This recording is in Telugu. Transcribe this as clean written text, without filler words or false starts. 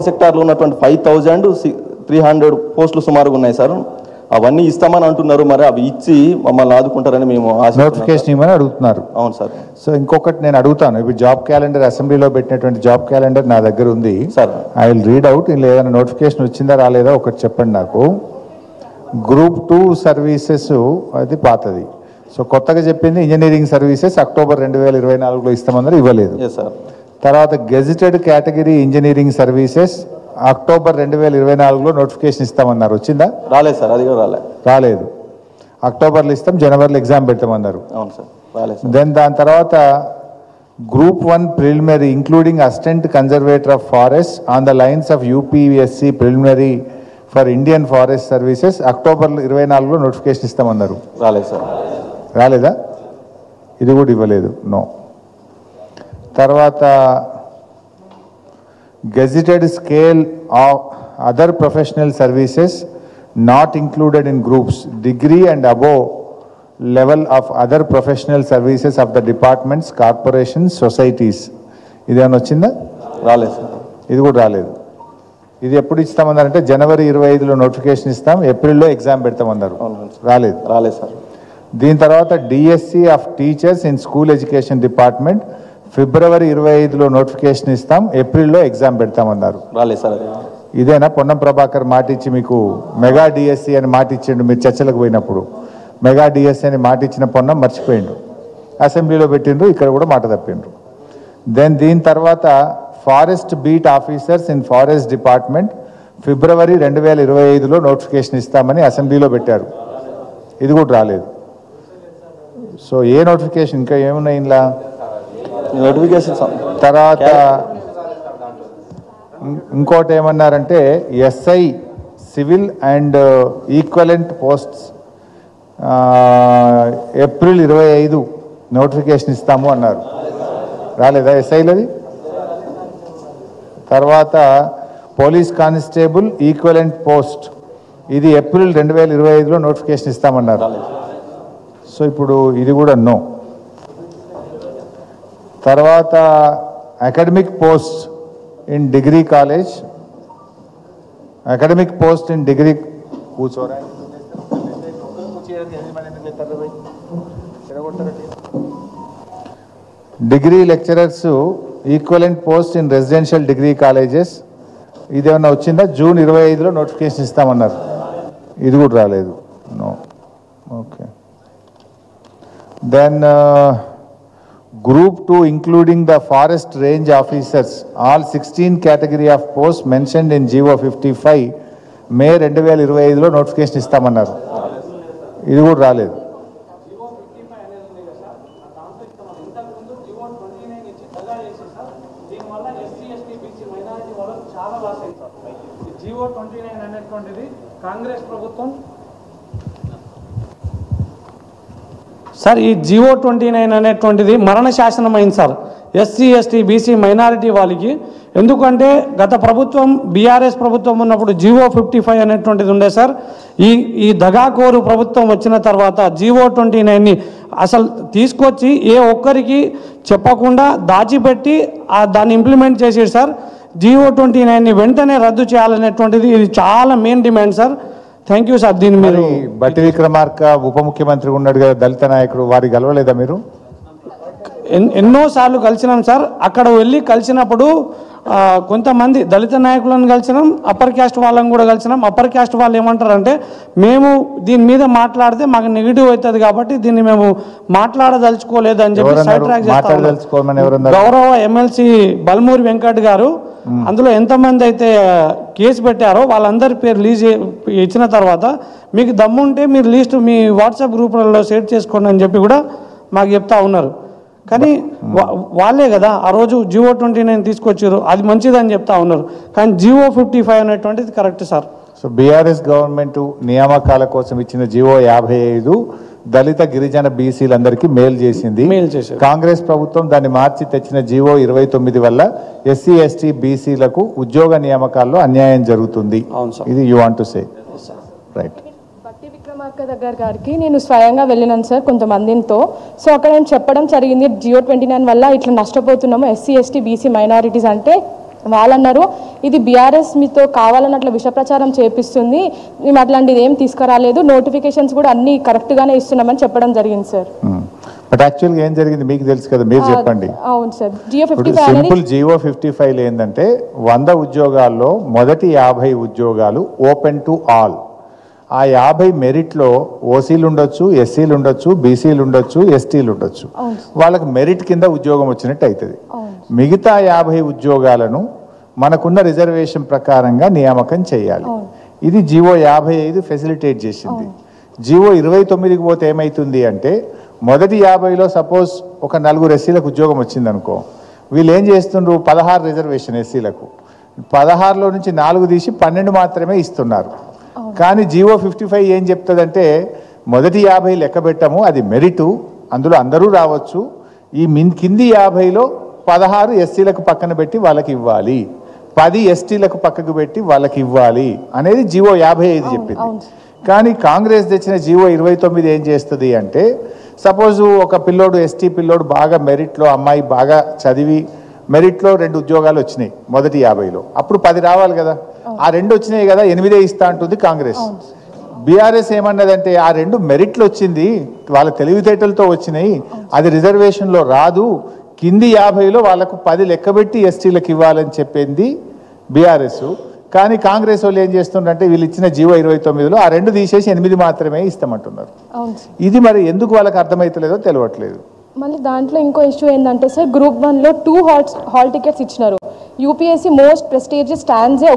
సెక్టార్లో ఉన్నటువంటి 5300 పోస్టులు సుమారుగా ఉన్నాయి సార్. అవన్నీ ఇస్తామని అంటున్నారు, మరి అవి ఇచ్చి మమ్మల్ని ఆదుకుంటారని మేము నోటిఫికేషన్ ఇవ్వమని అడుగుతున్నారు. అవును సార్. సో ఇంకొకటి నేను అడుగుతాను, ఇప్పుడు జాబ్ క్యాలెండర్ అసెంబ్లీలో పెట్టినటువంటి జాబ్ క్యాలెండర్ నా దగ్గర ఉంది sir. I will read out. ఇలా ఏదైనా నోటిఫికేషన్ వచ్చిందా రాలేదా ఒకటి చెప్పండి నాకు. గ్రూప్ 2 సర్వీసెస్ అది పాతది. సో కొత్తగా చెప్పింది ఇంజనీరింగ్ సర్వీసెస్ అక్టోబర్ 2024లో ఇస్తామన్నారు, ఇవ్వలేదు. తర్వాత gazetted category engineering services October 2024లో నోటిఫికేషన్ ఇస్తామన్నారు, వచ్చిందా? రాలేదు సార్, అది కూడా రాలేదు. అక్టోబర్లో ఇస్తాం, జనవరిలో ఎగ్జామ్ పెడతామన్నారు. అవును సార్, రాలేదు. దెన్ దాని తర్వాత group 1 preliminary including assistant conservator of forest on the lines of UPSC preliminary for Indian forest services October 24లో నోటిఫికేషన్ ఇస్తామన్నారు, రాలేదు సార్. రాలేదా? ఇది కూడా ఇవ్వలేదు, నో. తర్వాత gazetted scale of other professional services not included in groups degree and above level of other professional services of the departments corporations societies, ఇదేమన్నా వచ్చిందా? రాలేదు సార్, ఇది కూడా రాలేదు. ఇది ఎప్పుడు ఇస్తామన్నారంటే జనవరి 25లో నోటిఫికేషన్ ఇస్తాం, ఏప్రిల్లో ఎగ్జామ్ పెడతామన్నారు, రాలేదు. రాలేదు సార్. దీని తర్వాత DSC of teachers in school education department February 25లో నోటిఫికేషన్ ఇస్తాం, ఏప్రిల్లో ఎగ్జామ్ పెడతామన్నారు, రాలేదు సార్. ఇదేనా పొన్నం ప్రభాకర్ మాట ఇచ్చి మీకు మెగా డిఎస్సి అని మాట ఇచ్చిండు, మీరు చర్చలకు పోయినప్పుడు మెగా డిఎస్సి అని మాట ఇచ్చిన పొన్నం మర్చిపోయిండు, అసెంబ్లీలో పెట్టిండ్రు, ఇక్కడ కూడా మాట తప్పిండ్రు. దీని తర్వాత forest beat officers in forest department February 2025లో నోటిఫికేషన్ ఇస్తామని అసెంబ్లీలో పెట్టారు, ఇది కూడా రాలేదు. సో ఏ నోటిఫికేషన్ ఇంకా ఏమున్నాయి ఇలా నోటిఫికేషన్. తర్వాత ఇంకోటి ఏమన్నారంటే SI civil and equivalent posts April 25 notification ఇస్తాము అన్నారు, రాలేదా ఎస్ఐలది? తర్వాత పోలీస్ కానిస్టేబుల్ ఈక్వలెంట్ పోస్ట్ ఇది ఏప్రిల్ 2025లో నోటిఫికేషన్ ఇస్తామన్నారు, సో ఇప్పుడు ఇది కూడా నో. తర్వాత academic post in degree college, academic post in degree degree lecturers equivalent post in residential degree colleges, ఇదేమన్నా వచ్చిందా? జూన్ 25లో నోటిఫికేషన్ ఇస్తామన్నారు, ఇది కూడా రాలేదు, no. Okay. Then group 2 including the forest range officers all 16 category of posts mentioned in GO 55 May 2025లో నోటిఫికేషన్ ఇస్తామన్నారు, ఇది కూడా రాలేదు. కాంగ్రెస్ ప్రభుత్వం సార్ ఈ GO 29 అనేటువంటిది మరణ శాసనం అయింది sir SC ST BC minority వాళ్ళకి. ఎందుకంటే గత ప్రభుత్వం బీఆర్ఎస్ ప్రభుత్వం ఉన్నప్పుడు GO 55 అనేటువంటిది ఉండే సార్. ఈ దగాకోరు ప్రభుత్వం వచ్చిన తర్వాత GO 29ని అసలు తీసుకొచ్చి ఏ ఒక్కరికి చెప్పకుండా దాచిపెట్టి దాన్ని ఇంప్లిమెంట్ చేసేది సార్. GO 29ని వెంటనే రద్దు చేయాలనేటువంటిది ఇది చాలా main demand sir. Thank you sir. దీన్ని మీరు బట్టి విక్రమార్క ఉప ముఖ్యమంత్రి ఉన్నాడు కదా దళిత నాయకుడు, వారికి కలవలేదా మీరు? ఎన్నోసార్లు కలిసినాం సార్. అక్కడ వెళ్ళి కలిసినప్పుడు కొంతమంది దళిత నాయకులను కలిసినాం, అప్పర్ క్యాస్ట్ వాళ్ళని కూడా కలిసినాం. అప్పర్ క్యాస్ట్ వాళ్ళు ఏమంటారంటే మేము దీని మీద మాట్లాడితే మాకు నెగిటివ్ అవుతుంది కాబట్టి దీన్ని మేము మాట్లాడదలుచుకోలేదు అని చెప్పి సైడ్ ట్రాక్ చేస్తాం. గౌరవ ఎమ్మెల్సీ బల్మూరి వెంకట్ గారు అందులో ఎంతమంది అయితే కేసు పెట్టారో వాళ్ళందరి పేరు లీజ్ ఇచ్చిన తర్వాత మీకు దమ్ముంటే మీరు లిస్ట్ మీ వాట్సాప్ గ్రూపులలో షేర్ చేసుకోండి అని చెప్పి కూడా మాకు చెప్తా ఉన్నారు. కానీ వాళ్ళే కదా ఆ రోజు GO 29 తీసుకొచ్చారు, అది మంచిదని చెప్తా ఉన్నారు. కానీ GO 55 అనేటువంటిది correct sir. So BRS government నియామకాల కోసం ఇచ్చిన GO 55 దళిత గిరిజన బీసీలందరికీ మేలు చేసింది. కాంగ్రెస్ ప్రభుత్వం దాన్ని మార్చి తెచ్చిన GO 29 వల్ల ఎస్సీ ఎస్టీ బీసీలకు ఉద్యోగ నియామకాల్లో అన్యాయం జరుగుతుంది. ఇది you want to say right? బట్టి విక్రమార్క గారికి నేను స్వయంగా వెళ్ళినాను సార్ కొంతమందితో. సో అక్కడ నేను చెప్పడం జరిగింది GO 29 వల్ల ఇట్లా నష్టపోతున్నాము ఎస్సీ ఎస్టీ బీసీ మైనారిటీస్ అంటే వాళ్ళు అన్నారు ఇది బీఆర్ఎస్ మీతో కావాలని అట్లా విష ప్రచారం చేపిస్తుంది, మేము అట్లాంటిది ఏం తీసుకురాలేదు, నోటిఫికేషన్స్ కూడా అన్ని కరెక్ట్గానే ఇస్తున్నామని చెప్పడం జరిగింది సార్. బట్ యాక్చువల్గా ఏం జరిగింది మీకు తెలుసు కదా, మీరు చెప్పండి. అవును సార్, సింపుల్ జియో 55 ఏంటంటే 100 ఉద్యోగాల్లో మొదటి 50 ఉద్యోగాలు ఓపెన్ టు ఆల్. ఆ 50 మెరిట్లో ఓసీలు ఉండొచ్చు, ఎస్సీలు ఉండొచ్చు, బీసీలు ఉండొచ్చు, ఎస్టీలు ఉండొచ్చు. వాళ్ళకి మెరిట్ కింద ఉద్యోగం వచ్చినట్టు అవుతుంది. మిగతా 50 ఉద్యోగాలను మనకున్న రిజర్వేషన్ ప్రకారంగా నియామకం చేయాలి. ఇది జియో 55 ఫెసిలిటేట్ చేసింది. జియో 29కి పోతే ఏమవుతుంది అంటే మొదటి 50లో సపోజ్ ఒక 4 ఎస్సీలకు ఉద్యోగం వచ్చింది అనుకో, వీళ్ళు ఏం చేస్తుండ్రు 16 రిజర్వేషన్ ఎస్సీలకు, 16లో నుంచి 4 తీసి 12 మాత్రమే ఇస్తున్నారు. కానీ జియో 55 ఏం చెప్తుందంటే మొదటి 50 లెక్క పెట్టము, అది మెరిటు, అందులో అందరూ రావచ్చు, ఈ కింది 50లో 16 ఎస్సీలకు పక్కన పెట్టి వాళ్ళకి ఇవ్వాలి, 10 ఎస్టీలకు పక్కకు పెట్టి వాళ్ళకి ఇవ్వాలి అనేది జియో 55 చెప్పింది. కానీ కాంగ్రెస్ తెచ్చిన జియో 29 ఏం చేస్తుంది అంటే సపోజు ఒక పిల్లోడు ఎస్టీ పిల్లోడు బాగా మెరిట్లో, అమ్మాయి బాగా చదివి మెరిట్లో 2 ఉద్యోగాలు వచ్చినాయి మొదటి 50లో, అప్పుడు 10 రావాలి కదా, ఆ 2 వచ్చినాయి కదా 8 ఇస్తా అంటుంది కాంగ్రెస్. బీఆర్ఎస్ ఏమన్నదంటే ఆ 2 మెరిట్లు వచ్చింది, వాళ్ళ తెలివితేటలతో వచ్చినాయి, అది రిజర్వేషన్లో రాదు, కింది 50లో వాళ్ళకు 10 లెక్కబెట్టి ఎస్టీలకు ఇవ్వాలని చెప్పింది బీఆర్ఎస్. కానీ కాంగ్రెస్ వాళ్ళు ఏం చేస్తుందంటే వీళ్ళు ఇచ్చిన జియో 29లో ఆ 2 తీసేసి 8 మాత్రమే ఇస్తామంటున్నారు. ఇది మరి ఎందుకు వాళ్ళకి అర్థమవుతలేదో తెలియట్లేదు. మళ్ళీ దాంట్లో ఇంకో ఇష్యూ ఏంటంటే సార్, గ్రూప్ 1లో 2 హాల్ టికెట్స్ ఇచ్చినారు. UPSC most prestigious స్టాండ్సే